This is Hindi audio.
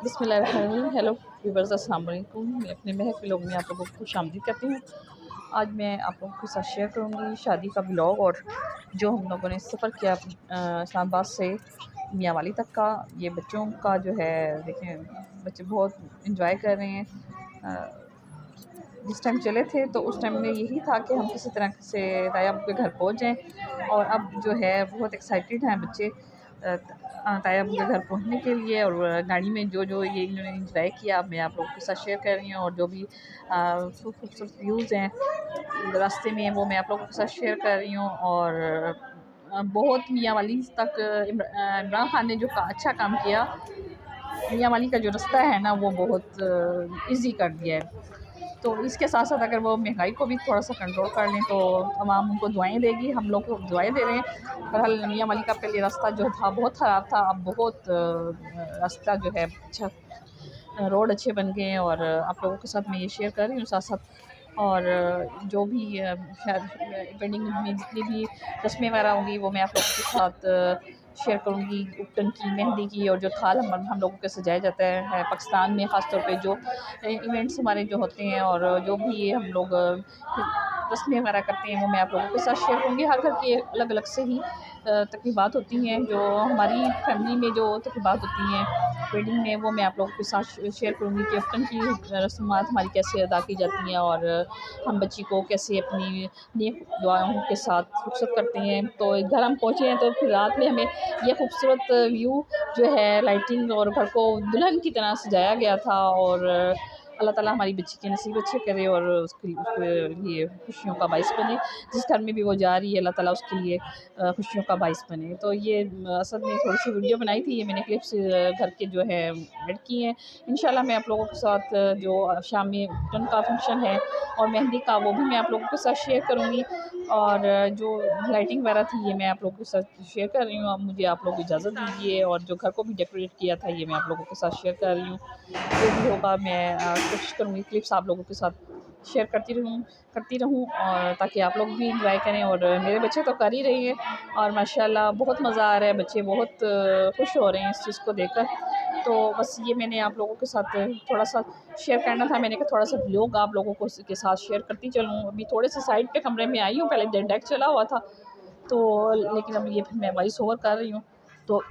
बिस्मिल्लाहिर्रहमानिर्रहीम। हेलो व्यूअर्स, अस्सलाम वालेकुम। मैं अपने महक व्लॉग में आप लोगों को खुशामदीद कहती हूँ। आज मैं आप लोगों के साथ शेयर करूँगी शादी का व्लॉग और जो हम लोगों ने सफ़र किया इस्लामाबाद से मियाँ वाली तक का। ये बच्चों का जो है, देखें बच्चे बहुत इंजॉय कर रहे हैं। जिस टाइम चले थे तो उस टाइम में यही था कि हम किसी तरह से ताया के घर पहुंच जाएं, और अब जो है बहुत एक्साइटेड हैं बच्चे ताया के घर पहुंचने के लिए। और गाड़ी में जो जो ये इन्होंने इंजॉय किया मैं आप लोगों के साथ शेयर कर रही हूँ, और जो भी खूबसूरत व्यूज़ हैं रास्ते में वो मैं आप लोगों के साथ शेयर कर रही हूँ। और बहुत मियाँ वाली तक इमरान खान ने जो अच्छा काम किया, मियाँ वाली का जो रास्ता है ना वो बहुत ईज़ी कर दिया है। तो इसके साथ साथ अगर वो महंगाई को भी थोड़ा सा कंट्रोल कर लें तो तमाम उनको दुआएं देगी, हम लोग को दुआएं दे रहे हैं। बहरहाल मियाँ वाली का पहले रास्ता जो था बहुत ख़राब था, अब बहुत रास्ता जो है अच्छा, रोड अच्छे बन गए हैं। और आप लोगों के साथ मैं ये शेयर कर रही हूँ साथ साथ। और जो भी शायद वेडिंग में जितनी भी रस्में वगैरह होंगी वो मैं आप लोगों के साथ शेयर करूँगी। उपटन की, मेहंदी की, और जो थाल हम लोगों के सजाया जाता है पाकिस्तान में, ख़ास तौर पे जो इवेंट्स हमारे जो होते हैं और जो भी हम लोग रस्में वगैरह करते हैं वो मैं आप लोगों के साथ शेयर करूँगी। हर घर की अलग अलग से ही तकरीबात होती हैं, जो हमारी फैमिली में जो तकरीबात होती हैं वेडिंग में वो मैं आप लोगों के साथ शेयर करूँगी कि उपटन की रस्मात हमारी कैसे अदा की जाती हैं, और हम बच्ची को कैसे अपनी नेक दुआओं के साथ रुखसत करते हैं। तो घर हम पहुँचे हैं तो फिर रात में हमें ये खूबसूरत व्यू जो है लाइटिंग और घर को दुल्हन की तरह सजाया गया था। और अल्लाह ताला हमारी बच्ची के नसीब अच्छे करे और उसके लिए खुशियों का बाइस बने। जिस घर में भी वो जा रही है अल्लाह ताला उसके लिए खुशियों का बाइस बने। तो ये असल में थोड़ी सी वीडियो बनाई थी, ये मैंने क्लिप्स घर के जो है ऐड की हैं। इंशाल्लाह मैं आप लोगों के साथ जो शाम में उपटन का फंक्शन है और मेहंदी का वो भी मैं आप लोगों के साथ शेयर करूँगी। और जो लाइटिंग वगैरह थी ये मैं आप लोगों के साथ शेयर कर रही हूँ। अब मुझे आप लोग इजाज़त दीजिए, और जो घर को भी डेकोरेट किया था ये मैं आप लोगों के साथ शेयर कर रही हूँ। जो भी होगा मैं कोशिश करूँगी क्लिप्स आप लोगों के साथ शेयर करती रहूँ, और ताकि आप लोग भी इंजॉय करें। और मेरे बच्चे तो कर ही रहे हैं और माशाल्लाह बहुत मज़ा आ रहा है, बच्चे बहुत खुश हो रहे हैं इस चीज़ को देखकर। तो बस ये मैंने आप लोगों के साथ थोड़ा सा शेयर करना था। मैंने कहा थोड़ा सा व्लॉग आप लोगों को के साथ शेयर करती चलूँ। अभी थोड़े से साइड पे कमरे में आई हूँ, पहले डेक चला हुआ था तो, लेकिन अब ये फिर मैं वॉइस ओवर कर रही हूँ तो